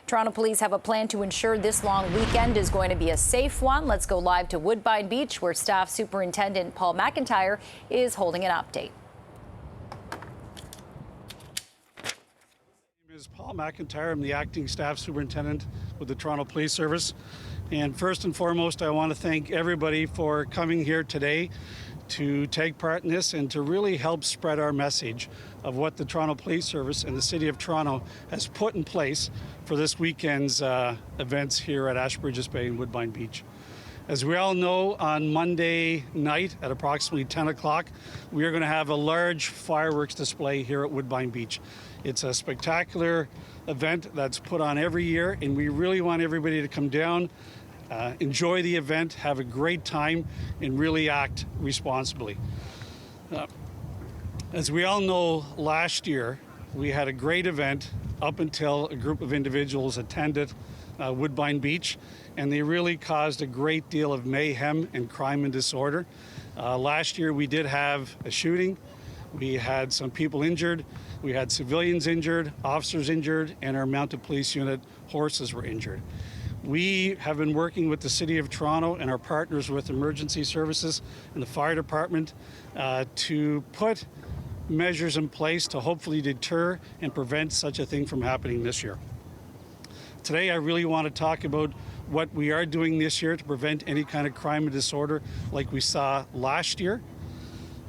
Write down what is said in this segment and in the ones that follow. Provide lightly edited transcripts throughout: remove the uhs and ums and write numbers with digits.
Toronto police have a plan to ensure this long weekend is going to be a safe one. Let's go live to Woodbine Beach, where Staff Superintendent Paul McIntyre is holding an update. My name is Paul McIntyre. I'm the Acting Staff Superintendent with the Toronto Police Service. And first and foremost, I want to thank everybody for coming here today to take part in this and to really help spread our message of what the Toronto Police Service and the City of Toronto has put in place for this weekend's events here at Ashbridges Bay and Woodbine Beach. As we all know, on Monday night at approximately 10 o'clock, we are going to have a large fireworks display here at Woodbine Beach. It's a spectacular event that's put on every year, and we really want everybody to come down, enjoy the event, have a great time, and really act responsibly. As we all know, last year we had a great event up until a group of individuals attended Woodbine Beach, and they really caused a great deal of mayhem and crime and disorder. Last year we did have a shooting. We had some people injured. We had civilians injured, officers injured, and our mounted police unit horses were injured. We have been working with the City of Toronto and our partners with emergency services and the fire department to put measures in place to hopefully deter and prevent such a thing from happening this year. Today I really want to talk about what we are doing this year to prevent any kind of crime and disorder like we saw last year.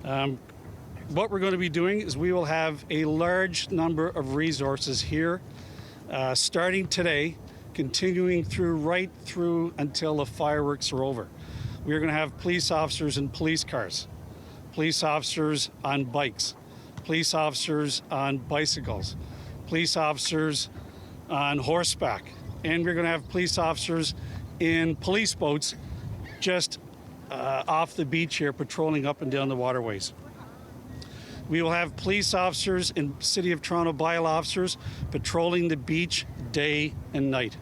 What we're going to be doing is we will have a large number of resources here starting today, continuing right through until the fireworks are over. We are going to have police officers in police cars, police officers on bikes, police officers on bicycles, police officers on horseback, and we're going to have police officers in police boats just off the beach here patrolling up and down the waterways. We will have police officers and City of Toronto bylaw officers patrolling the beach day and night.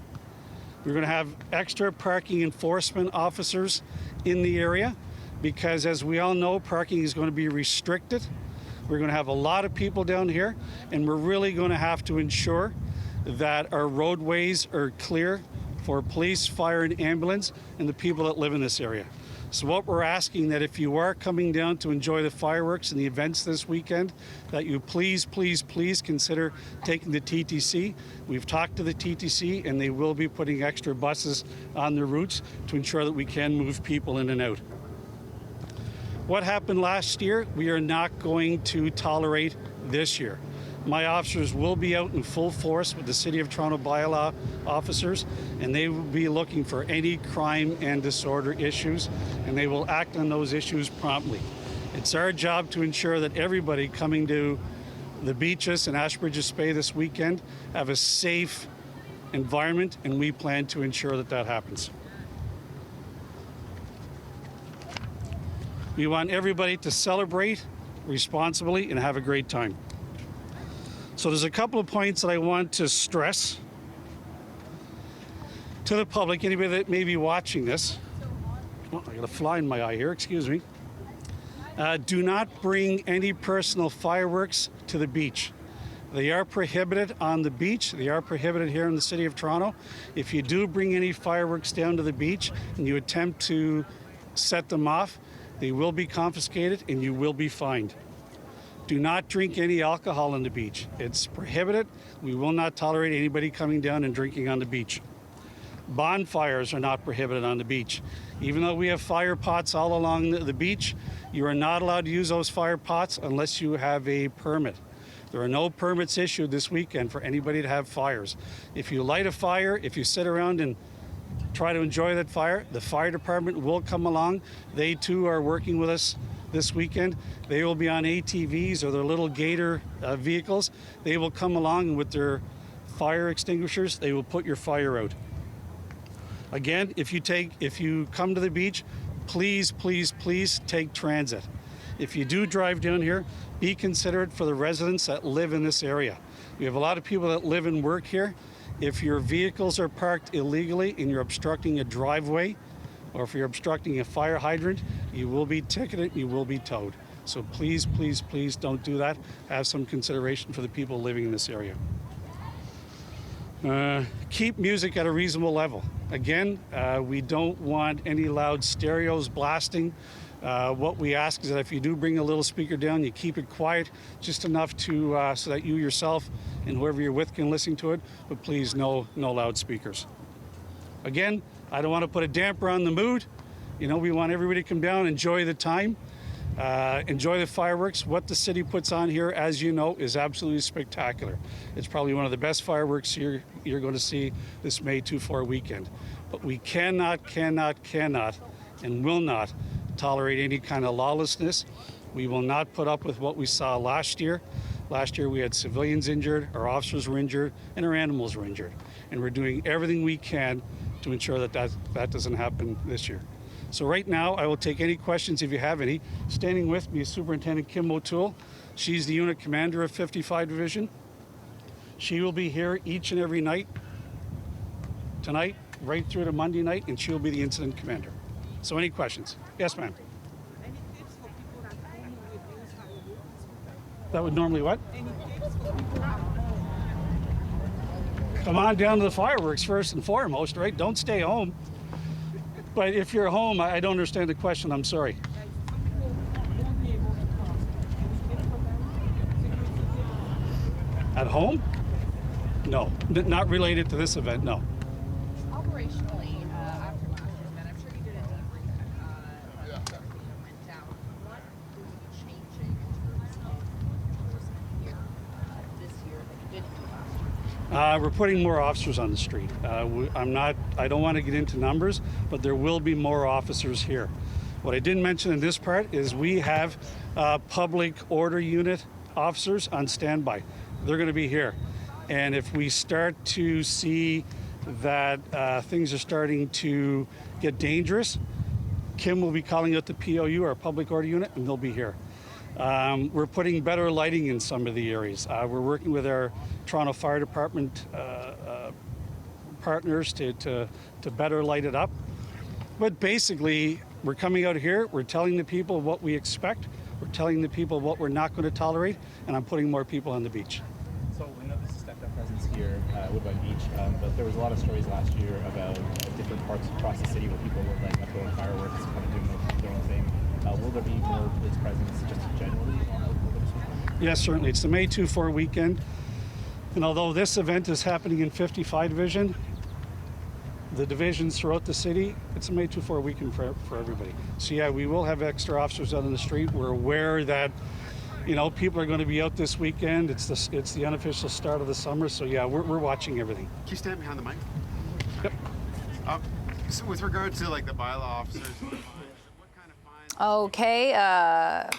We're going to have extra parking enforcement officers in the area because, as we all know, parking is going to be restricted. We're going to have a lot of people down here, and we're really going to have to ensure that our roadways are clear for police, fire, and ambulance and the people that live in this area. So what we're asking, that if you are coming down to enjoy the fireworks and the events this weekend, that you please consider taking the TTC. We've talked to the TTC and they will be putting extra buses on the routes to ensure that we can move people in and out. What happened last year, we are not going to tolerate this year. My officers will be out in full force with the City of Toronto bylaw officers, and they will be looking for any crime and disorder issues, and they will act on those issues promptly. It's our job to ensure that everybody coming to the beaches and Ashbridges Bay this weekend have a safe environment, and we plan to ensure that that happens. We want everybody to celebrate responsibly and have a great time. So there's a couple of points that I want to stress to the public, anybody that may be watching this. Oh, I got a fly in my eye here, excuse me. Do not bring any personal fireworks to the beach. They are prohibited on the beach. They are prohibited here in the City of Toronto. If you do bring any fireworks down to the beach and you attempt to set them off, they will be confiscated and you will be fined. Do not drink any alcohol on the beach. It's prohibited. We will not tolerate anybody coming down and drinking on the beach. Bonfires are not prohibited on the beach. Even though we have fire pots all along the beach, you are not allowed to use those fire pots unless you have a permit. There are no permits issued this weekend for anybody to have fires. If you light a fire, if you sit around and try to enjoy that fire, the fire department will come along. They too are working with us this weekend. They will be on ATVs or their little gator vehicles. They will come along with their fire extinguishers. They will put your fire out. Again, if you come to the beach, please take transit. If you do drive down here, be considerate for the residents that live in this area. We have a lot of people that live and work here. If your vehicles are parked illegally and you're obstructing a driveway, or if you're obstructing a fire hydrant, you will be ticketed, you will be towed. So please don't do that. Have some consideration for the people living in this area. Keep music at a reasonable level. Again, we don't want any loud stereos blasting. What we ask is that if you do bring a little speaker down, you keep it quiet, just enough to so that you yourself and whoever you're with can listen to it. But please, no loudspeakers. Again, I don't want to put a damper on the mood. You know, we want everybody to come down, enjoy the time, enjoy the fireworks. What the city puts on here, as you know, is absolutely spectacular. It's probably one of the best fireworks you're going to see this May 2-4 weekend. But we cannot, and will not tolerate any kind of lawlessness. We will not put up with what we saw last year. Last year we had civilians injured, our officers were injured, and our animals were injured. And we're doing everything we can to ensure that doesn't happen this year. So right now, I will take any questions if you have any. Standing with me is Superintendent Kim O'Toole. She's the unit commander of 55 Division. She will be here each and every night, tonight, right through to Monday night, and she'll be the incident commander. So any questions? Yes, ma'am. Any tips for people at home who would use fireworks? That would normally what? Any tips for people at home? Come on down to the fireworks first and foremost, right? Don't stay home. But if you're home, I don't understand the question. I'm sorry. Like some people won't be able to come. Any tips for them? At home? No, not related to this event, no. Operationally, after last year's event, I'm sure you did a debrief when everything went down. What will be changing in terms of enforcement here this year that you didn't do last year? We're putting more officers on the street. I don't want to get into numbers, but there will be more officers here. What I didn't mention in this part is we have public order unit officers on standby. They're going to be here. And if we start to see that things are starting to get dangerous, Kim will be calling out the POU, our public order unit, and they'll be here. We're putting better lighting in some of the areas. We're working with our Toronto Fire Department partners to better light it up. But basically, we're coming out here, we're telling the people what we expect, we're telling the people what we're not going to tolerate, and I'm putting more people on the beach. So we know this is stepped up presence here at Woodbine Beach, but there was a lot of stories last year about different parts across the city where people were lighting up their own fireworks, kind of doing their own thing. Will there be more police presence just generally over this weekend? Yes, certainly. It's the May 2-4 weekend. And although this event is happening in 55 Division, the divisions throughout the city, it's a May 2-4 weekend for everybody. So yeah, we will have extra officers out on the street. We're aware that, you know, people are going to be out this weekend. It's the unofficial start of the summer. So yeah, we're watching everything. Can you stand behind the mic? Yep. So with regard to like the bylaw officers, what kind of fines? Okay,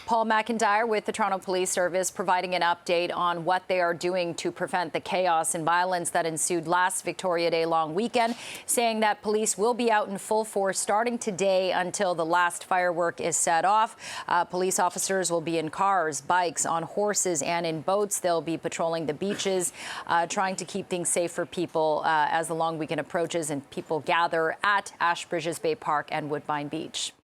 Paul McIntyre with the Toronto Police Service providing an update on what they are doing to prevent the chaos and violence that ensued last Victoria Day long weekend, saying that police will be out in full force starting today until the last firework is set off. Police officers will be in cars, bikes, on horses, and in boats. They'll be patrolling the beaches, trying to keep things safe for people as the long weekend approaches and people gather at Ashbridges Bay Park and Woodbine Beach.